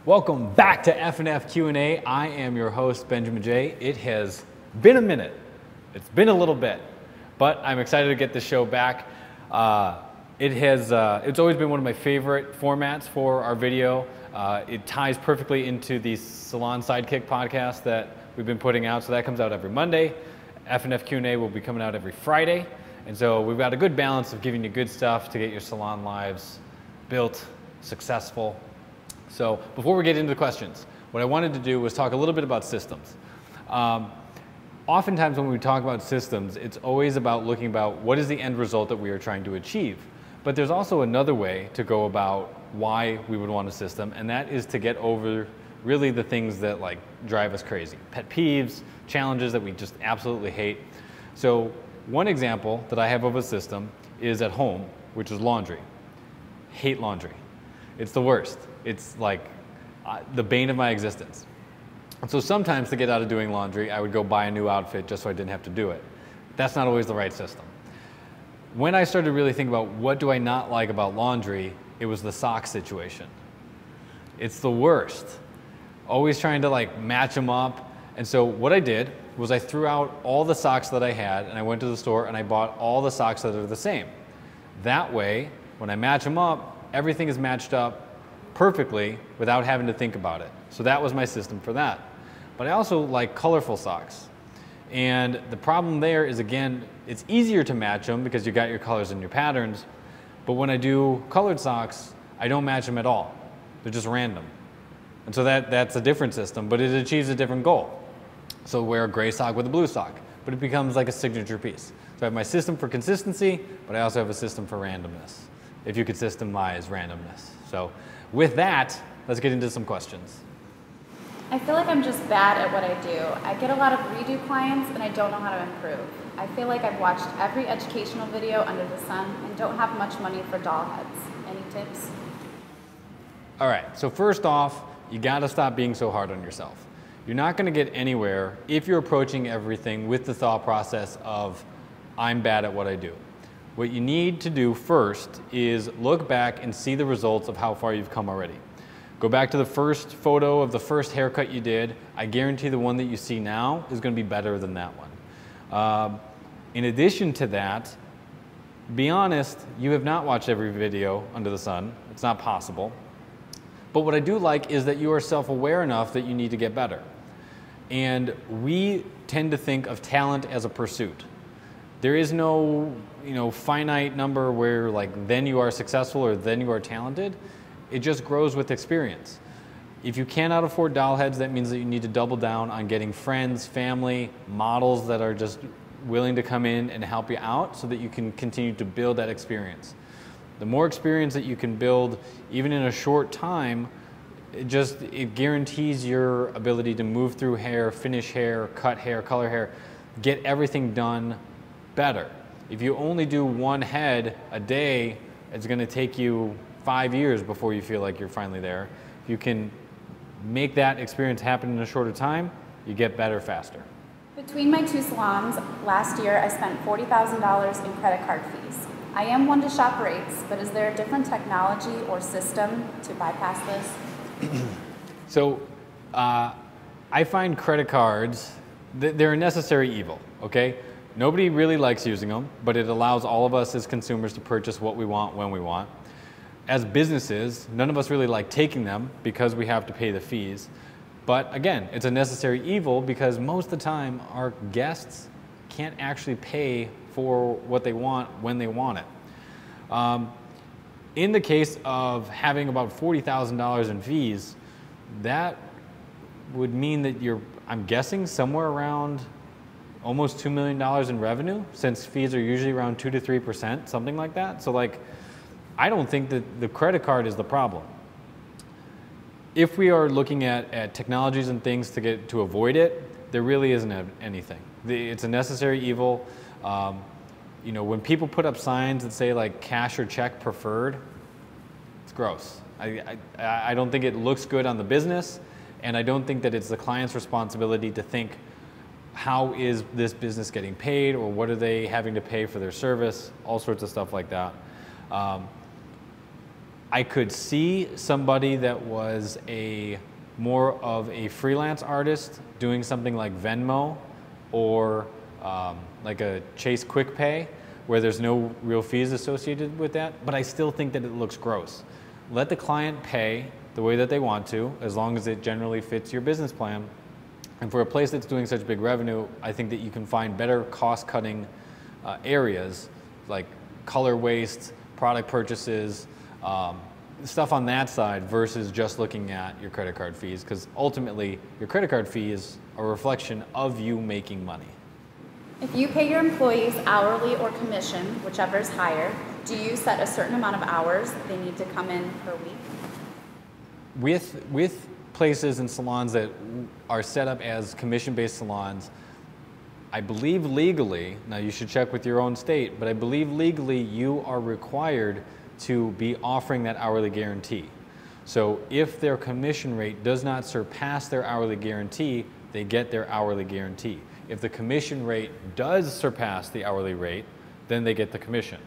Welcome back to FFQA. I am your host, Benjamin J. It has been a minute. It's been a little bit, but I'm excited to get the show back. It's always been one of my favorite formats for our video. It ties perfectly into the Salon Sidekick podcast that we've been putting out. So that comes out every Monday. FFQA will be coming out every Friday. And so we've got a good balance of giving you good stuff to get your salon lives built, successful. So before we get into the questions, what I wanted to do was talk a little bit about systems. Oftentimes when we talk about systems, it's always about looking about what is the end result that we are trying to achieve. But there's also another way to go about why we would want a system, and that is to get over really the things that like drive us crazy. Pet peeves, challenges that we just absolutely hate. So one example that I have of a system is at home, which is laundry. Hate laundry. It's the worst. It's like the bane of my existence. And so sometimes to get out of doing laundry, I would go buy a new outfit just so I didn't have to do it. That's not always the right system. When I started to really think about what do I not like about laundry, it was the sock situation. It's the worst. Always trying to like match them up. And so what I did was I threw out all the socks that I had and I went to the store and I bought all the socks that are the same. That way, when I match them up, everything is matched up perfectly without having to think about it. So that was my system for that. But I also like colorful socks. And the problem there is, again, it's easier to match them because you got your colors and your patterns. But when I do colored socks, I don't match them at all. They're just random. And so that's a different system, but it achieves a different goal. So wear a gray sock with a blue sock, but it becomes like a signature piece. So I have my system for consistency, but I also have a system for randomness. If you could systemize randomness. So with that, let's get into some questions. I feel like I'm just bad at what I do. I get a lot of redo clients and I don't know how to improve. I feel like I've watched every educational video under the sun and don't have much money for doll heads. Any tips? All right, so first off, you gotta stop being so hard on yourself. You're not gonna get anywhere if you're approaching everything with the thought process of, I'm bad at what I do. What you need to do first is look back and see the results of how far you've come already. Go back to the first photo of the first haircut you did. I guarantee the one that you see now is going to be better than that one. In addition to that, be honest, you have not watched every video under the sun. It's not possible. But what I do like is that you are self-aware enough that you need to get better. And we tend to think of talent as a pursuit. There is no, finite number where like then you are successful or then you are talented. It just grows with experience. If you cannot afford doll heads, that means that you need to double down on getting friends, family, models that are just willing to come in and help you out so that you can continue to build that experience. The more experience that you can build, even in a short time, it guarantees your ability to move through hair, finish hair, cut hair, color hair, get everything done better. If you only do one head a day, it's going to take you 5 years before you feel like you're finally there. If you can make that experience happen in a shorter time, you get better faster. Between my two salons, last year I spent $40,000 in credit card fees. I am one to shop rates, but is there a different technology or system to bypass this? So I find credit cards, they're a necessary evil, okay? Nobody really likes using them, but it allows all of us as consumers to purchase what we want when we want. As businesses, none of us really like taking them because we have to pay the fees. But again, it's a necessary evil because most of the time our guests can't actually pay for what they want when they want it. In the case of having about $40,000 in fees, that would mean that I'm guessing, somewhere around almost $2 million in revenue, since fees are usually around 2 to 3%, something like that. So like, I don't think that the credit card is the problem. If we are looking at technologies and things to avoid it, there really isn't anything. It's a necessary evil. When people put up signs that say like cash or check preferred, it's gross. I don't think it looks good on the business, and I don't think that it's the client's responsibility to think, how is this business getting paid, or what are they having to pay for their service, all sorts of stuff like that. I could see somebody that was more of a freelance artist doing something like Venmo or like a Chase Quick Pay, where there's no real fees associated with that, but I still think that it looks gross. Let the client pay the way that they want to, as long as it generally fits your business plan. And for a place that's doing such big revenue, I think that you can find better cost-cutting areas like color waste, product purchases, stuff on that side versus just looking at your credit card fees, because ultimately your credit card fee is a reflection of you making money. If you pay your employees hourly or commission, whichever is higher, do you set a certain amount of hours they need to come in per week? With places and salons that are set up as commission-based salons, I believe legally, now you should check with your own state, but I believe legally you are required to be offering that hourly guarantee. So if their commission rate does not surpass their hourly guarantee, they get their hourly guarantee. If the commission rate does surpass the hourly rate, then they get the commission.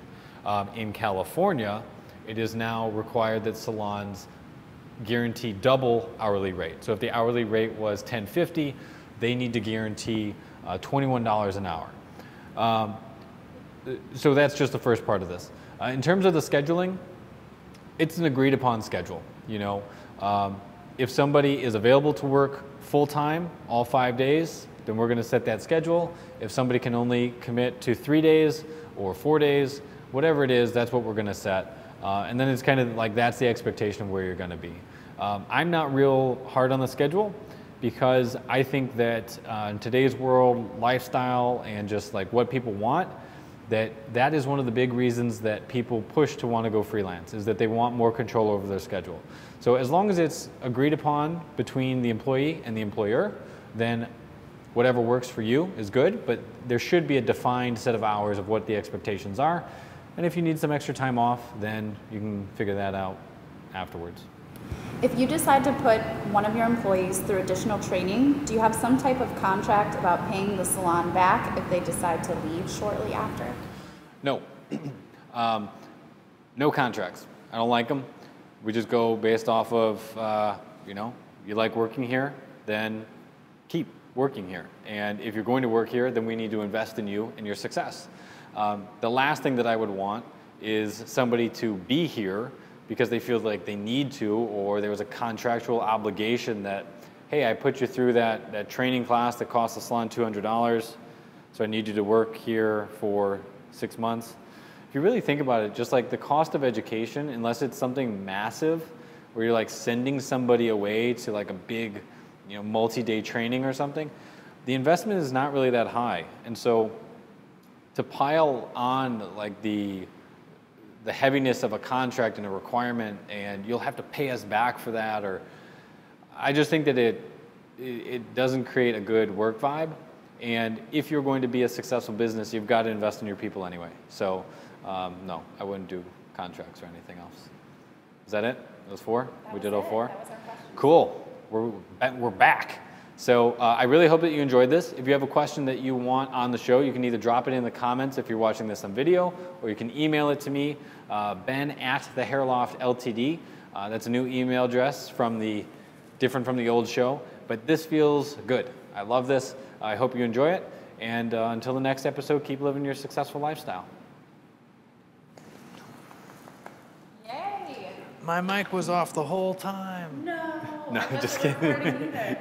In California, it is now required that salons guarantee double hourly rate. So if the hourly rate was $10.50, they need to guarantee $21 an hour. So that's just the first part of this. In terms of the scheduling, it's an agreed upon schedule. You know, if somebody is available to work full-time all 5 days, then we're going to set that schedule. If somebody can only commit to 3 days or 4 days, whatever it is, that's what we're going to set. And then it's kind of like that's the expectation of where you're going to be. I'm not real hard on the schedule because I think that in today's world, lifestyle and just like what people want, that is one of the big reasons that people push to want to go freelance, is that they want more control over their schedule. So as long as it's agreed upon between the employee and the employer, then whatever works for you is good, but there should be a defined set of hours of what the expectations are. And if you need some extra time off, then you can figure that out afterwards. If you decide to put one of your employees through additional training, do you have some type of contract about paying the salon back if they decide to leave shortly after? No. No contracts. I don't like them. We just go based off of, you know, you like working here, then keep working here. And if you're going to work here, then we need to invest in you and your success. The last thing that I would want is somebody to be here because they feel like they need to, or there was a contractual obligation that, hey, I put you through that training class that cost the salon $200, so I need you to work here for 6 months. If you really think about it, just like the cost of education, unless it's something massive, where you're like sending somebody away to like a big, you know, multi-day training or something, the investment is not really that high. And so to pile on like the heaviness of a contract and a requirement, and you'll have to pay us back for that, or I just think that it doesn't create a good work vibe. And if you're going to be a successful business, you've got to invest in your people anyway. So no, I wouldn't do contracts or anything else. Is that it? Those four? We did all four? That was our question. Cool. We're back. So I really hope that you enjoyed this. If you have a question that you want on the show, you can either drop it in the comments if you're watching this on video, or you can email it to me, ben@thehairloftltd. That's a new email address different from the old show, but this feels good. I love this. I hope you enjoy it. And until the next episode, keep living your successful lifestyle. Yay! My mic was off the whole time. No. No, I just wasn't kidding. recording either.